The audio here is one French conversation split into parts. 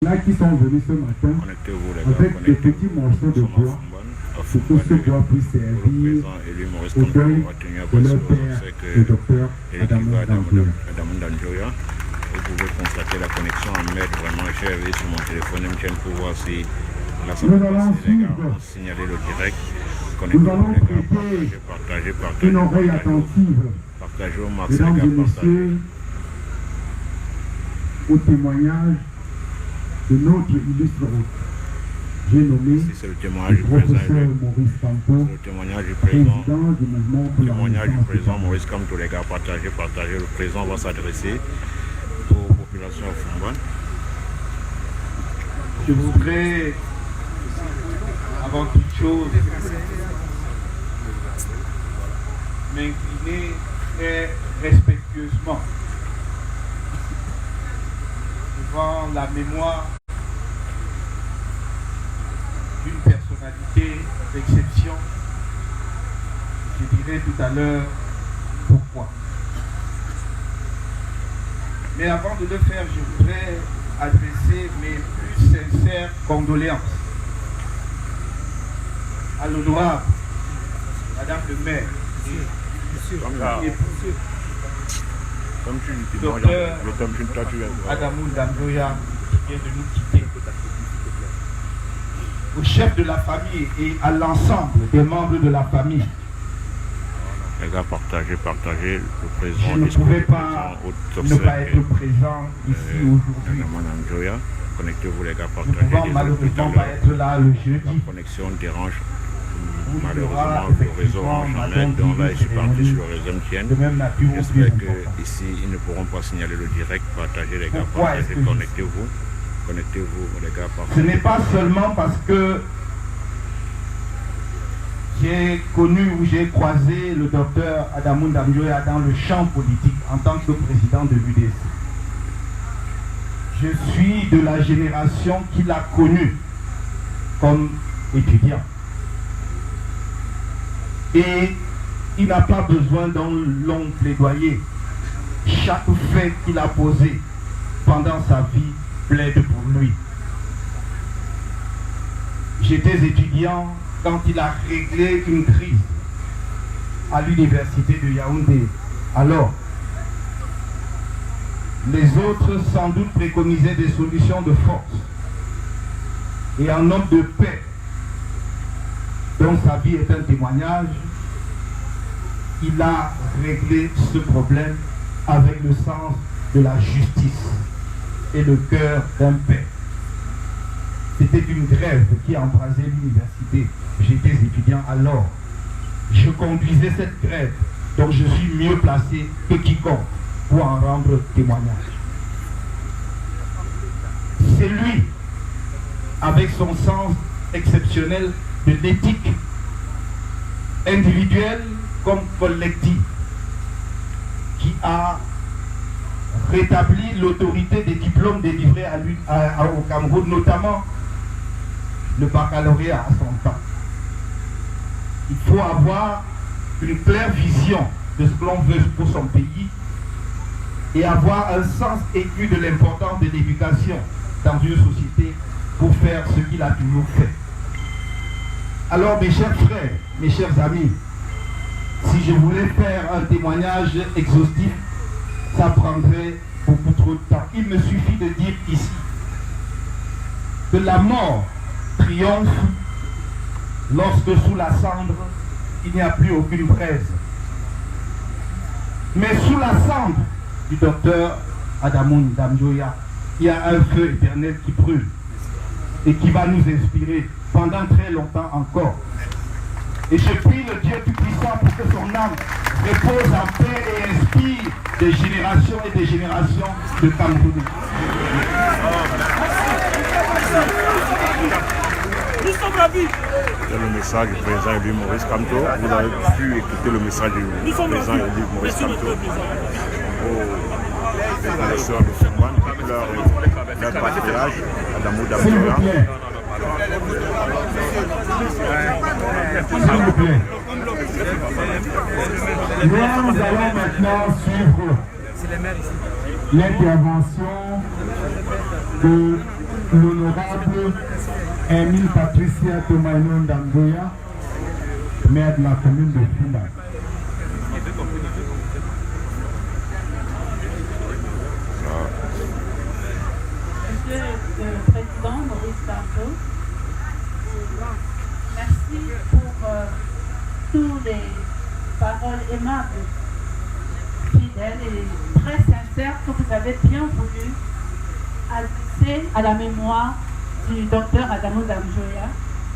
Là qui sont venus ce matin avec des petits morceaux de bois pour que ce bois puisse servir au deuil de leur père, le docteur Adamou Damjoya. Vous pouvez constater la connexion en mail, vraiment j'ai vu sur mon téléphone MTN pour voir si la signaler le direct. Nous allons prêter une oreille attentive, mesdames et messieurs, au témoignage de notre illustre hôte. J'ai nommé le professeur Maurice Campo, président du mouvement pour la témoignage du président Maurice Campo, les gars, partagez. Le président va s'adresser aux populations afghanes. Je voudrais, avant toute chose, m'incliner très respectueusement devant la mémoire d'une personnalité d'exception. Je dirai tout à l'heure pourquoi. Mais avant de le faire, je voudrais adresser mes plus sincères condoléances à l'honorable Madame le maire docteur Adamou Damjoya qui vient de nous quitter, au chef de la famille et à l'ensemble des membres de la famille. Les gars, partagez. Le président, je ne pouvais pas ne pas être présent ici aujourd'hui. Connectez-vous les gars, partagez. Ne pouvant malheureusement pas être là le jeudi. La connexion dérange malheureusement le réseau en Internet, donc là je suis parti sur le réseau MTN. J'espère qu'ici ils ne pourront pas signaler le direct. Partagez les gars, partagez, connectez-vous les gars, partagez. Ce n'est pas seulement parce que j'ai connu ou j'ai croisé le docteur Adamou Damjoya dans le champ politique en tant que président de l'UDC. Je suis de la génération qui l'a connu comme étudiant. Et il n'a pas besoin d'un long plaidoyer. Chaque fait qu'il a posé pendant sa vie plaide pour lui. J'étais étudiant quand il a réglé une crise à l'université de Yaoundé. Alors, les autres sans doute préconisaient des solutions de force. Et un homme de paix, dont sa vie est un témoignage, il a réglé ce problème avec le sens de la justice et le cœur d'un père. C'était une grève qui embrasait l'université. J'étais étudiant alors. Je conduisais cette grève, donc je suis mieux placé que quiconque pour en rendre témoignage. C'est lui, avec son sens exceptionnel de l'éthique individuelle comme collective, qui a rétabli l'autorité des diplômes délivrés au Cameroun, notamment le baccalauréat à son temps. Il faut avoir une claire vision de ce que l'on veut pour son pays et avoir un sens aigu de l'importance de l'éducation dans une société pour faire ce qu'il a toujours fait. Alors mes chers frères, mes chers amis, si je voulais faire un témoignage exhaustif, ça prendrait beaucoup trop de temps. Il me suffit de dire ici que la mort triomphe lorsque sous la cendre, il n'y a plus aucune braise. Mais sous la cendre du docteur Adamou Damjoya, il y a un feu éternel qui brûle et qui va nous inspirer pendant très longtemps encore. Et je prie le Dieu Tout-Puissant pour que son âme repose en paix et inspire des générations et des générations de Camerounais. Nous sommes ravis. C'est le message du président élu Maurice Campo. Vous avez pu écouter le message du président élu Maurice Campo aux sœurs de Fouman qui pleurent leur patriarche, Adamou Damjoya. S'il vous plaît. Nous allons maintenant suivre l'intervention de l'honorable Emile Patricia Tomaino Ndamboya, maire de la commune de Funda. Monsieur le Président Maurice Barbeau, merci pour toutes les paroles aimables, fidèles et très sincères que vous avez bien voulu adresser à la mémoire du docteur Adamou Damjoya,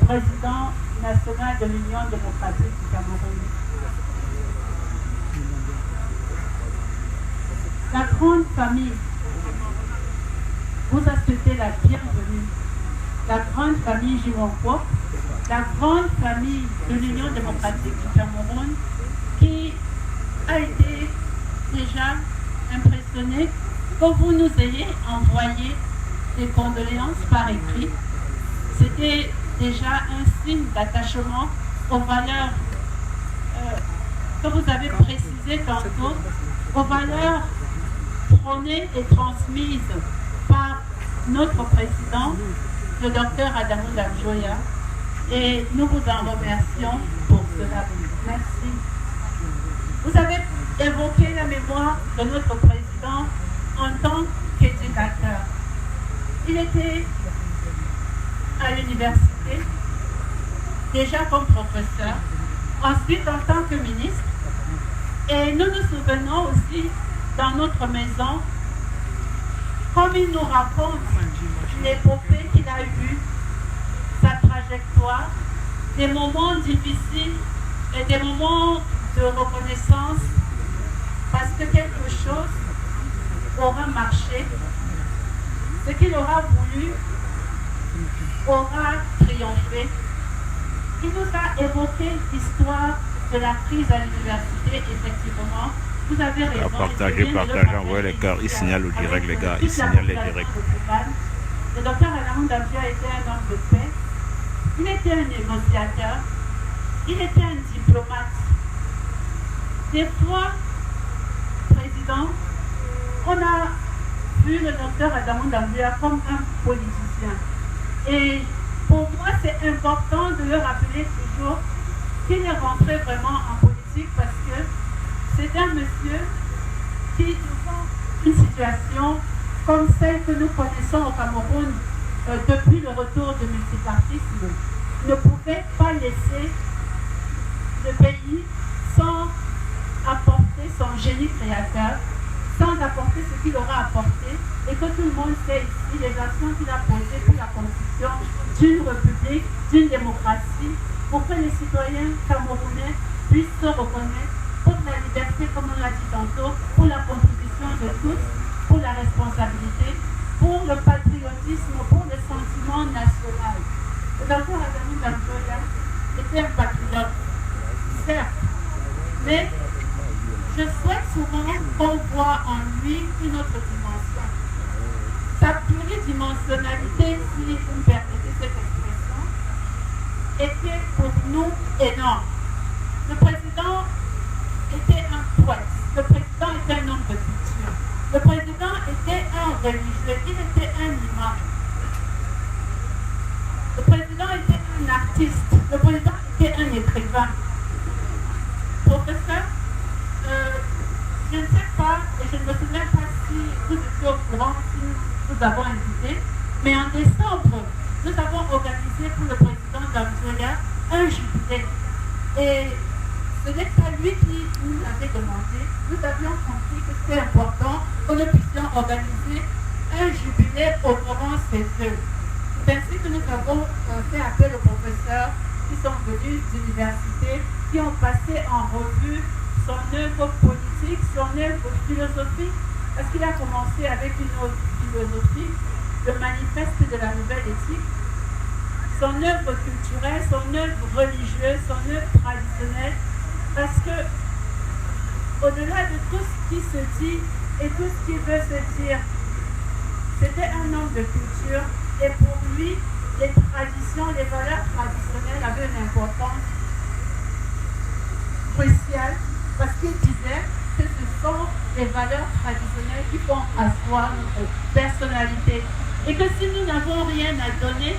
président national de l'Union démocratique du Cameroun. La grande famille vous a souhaité la bienvenue. La grande famille Jimonko, la grande famille de l'Union démocratique du Cameroun, qui a été déjà impressionnée que vous nous ayez envoyé des condoléances par écrit. C'était déjà un signe d'attachement aux valeurs que vous avez précisées tantôt, aux valeurs prônées et transmises par notre président, le docteur Adamou Damjoya, et nous vous en remercions pour cela. Merci. Vous avez évoqué la mémoire de notre président en tant qu'éducateur. Il était à l'université, déjà comme professeur, ensuite en tant que ministre, et nous nous souvenons aussi dans notre maison, comme il nous raconte l'épopée qu'il a eue, sa trajectoire, des moments difficiles et des moments de reconnaissance, parce que quelque chose aura marché, ce qu'il aura voulu aura triomphé. Il nous a évoqué l'histoire de la crise à l'université, effectivement. Vous avez raison. Partagez, envoyez les cœurs, ils signalent au direct, les gars, ils signalent les directs. Le docteur Adamou Damjoya était un homme de paix, il était un négociateur, il était un diplomate. Des fois, Président, on a vu le docteur Adamou Damjoya comme un politicien. Et pour moi, c'est important de le rappeler toujours qu'il est rentré vraiment en politique parce que c'est un monsieur qui, devant une situation comme celle que nous connaissons au Cameroun depuis le retour du multipartisme, ne pouvait pas laisser le pays sans apporter son génie créateur, sans apporter ce qu'il aura apporté, et que tout le monde sait ici les actions qu'il a posées pour la construction d'une république, d'une démocratie, pour que les citoyens camerounais puissent se reconnaître pour la liberté, comme on l'a dit tantôt, pour la contribution de tous, pour la responsabilité, pour le patriotisme, pour le sentiment national. Le docteur Adamou Damjoya était un patriote, certes, mais je souhaite souvent qu'on voit en lui une autre dimension. Sa pluridimensionnalité, si vous me permettez cette expression, était pour nous énorme. Le président était un poète, le président était un homme de culture, le président était un religieux, il était un imam. Le président était un artiste, le président était un écrivain. Professeur, je ne sais pas, et je ne me souviens pas si vous étiez au courant, si nous avons invité, mais en décembre, nous avons organisé pour le président Damjoya un jubilé. Et ce n'est pas lui qui nous l'avait demandé. Nous avions compris que c'était important que nous puissions organiser un jubilé honorant ses œuvres. C'est ainsi que nous avons fait appel aux professeurs qui sont venus d'université, qui ont passé en revue son œuvre politique, son œuvre philosophique, parce qu'il a commencé avec une autre philosophie, le manifeste de la nouvelle éthique, son œuvre culturelle, son œuvre religieuse, son œuvre traditionnelle, parce que au-delà de tout ce qui se dit et tout ce qui veut se dire, c'était un homme de culture, et pour lui, les traditions, les valeurs traditionnelles avaient une importance cruciale, parce qu'il disait que ce sont les valeurs traditionnelles qui font asseoir notre personnalité, Et que si nous n'avons rien à donner,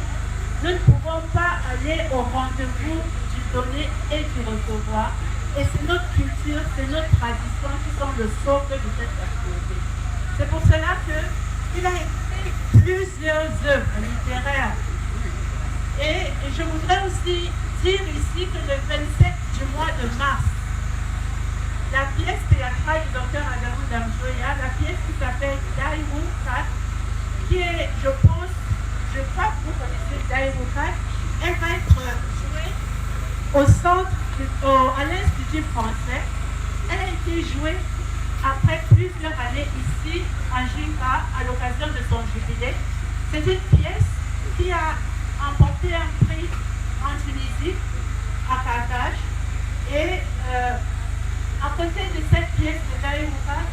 nous ne pouvons pas aller au rendez-vous du donner et du recevoir. Et c'est notre culture, c'est notre tradition qui sont le socle de cette activité. C'est pour cela qu'il a écrit plusieurs œuvres littéraires. Et je voudrais aussi dire ici que le 27 du mois de mars, la pièce théâtrale du Dr Adamou Damjoya, la pièce qui s'appelle Daïrou Kat, qui est, je crois que vous connaissez Daïrou Kat, elle va être jouée au centre, à l'Institut français. Elle a été jouée après plusieurs années ici, à Jinka, à l'occasion de son jubilé. C'est une pièce qui a emporté un prix en Tunisie, à Carthage. Et à côté de cette pièce de Daïrou Kat,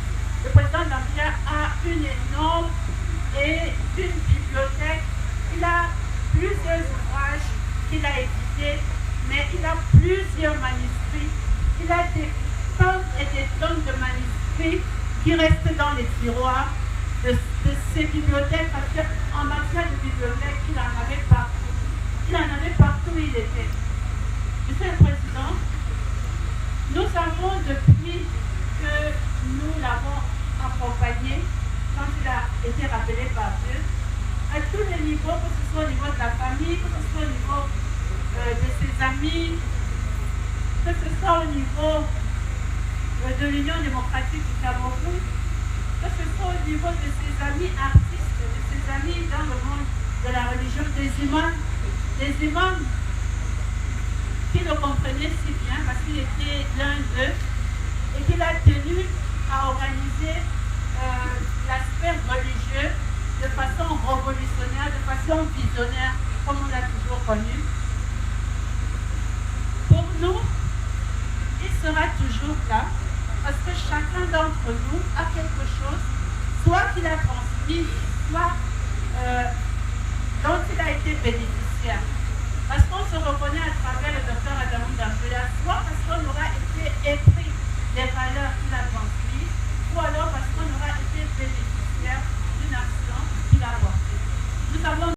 le président Damjoya a une énorme et une bibliothèque. Il a plusieurs ouvrages qu'il a édités, mais il a plusieurs manuscrits. Il a des tonnes et des tonnes de manuscrits qui restent dans les tiroirs de ces bibliothèques, parce qu'en matière de bibliothèque, il en avait partout. Il en avait partout où il était. Monsieur le Président, nous savons depuis que nous l'avons accompagné, quand il a été rappelé par Dieu, à tous les niveaux, que ce soit au niveau de la famille, que ce soit au niveau de ses amis, que ce soit au niveau de l'Union démocratique du Cameroun, que ce soit au niveau de ses amis artistes, de ses amis dans le monde de la religion, des imams qui le comprenaient si bien parce qu'il était l'un d'eux et qu'il a tenu à organiser l'aspect religieux de façon révolutionnaire, de façon visionnaire, comme on l'a toujours connu. Pour nous, il sera toujours là, parce que chacun d'entre nous a quelque chose, soit qu'il a transmis, soit dont il a été bénéficiaire. Parce qu'on se reconnaît à travers le Dr Adamou Damjoya, soit parce qu'on aura été épris des valeurs qu'il a transmises, ou alors parce qu'on aura été bénéficiaire d'une action qu'il a portée. Nous avons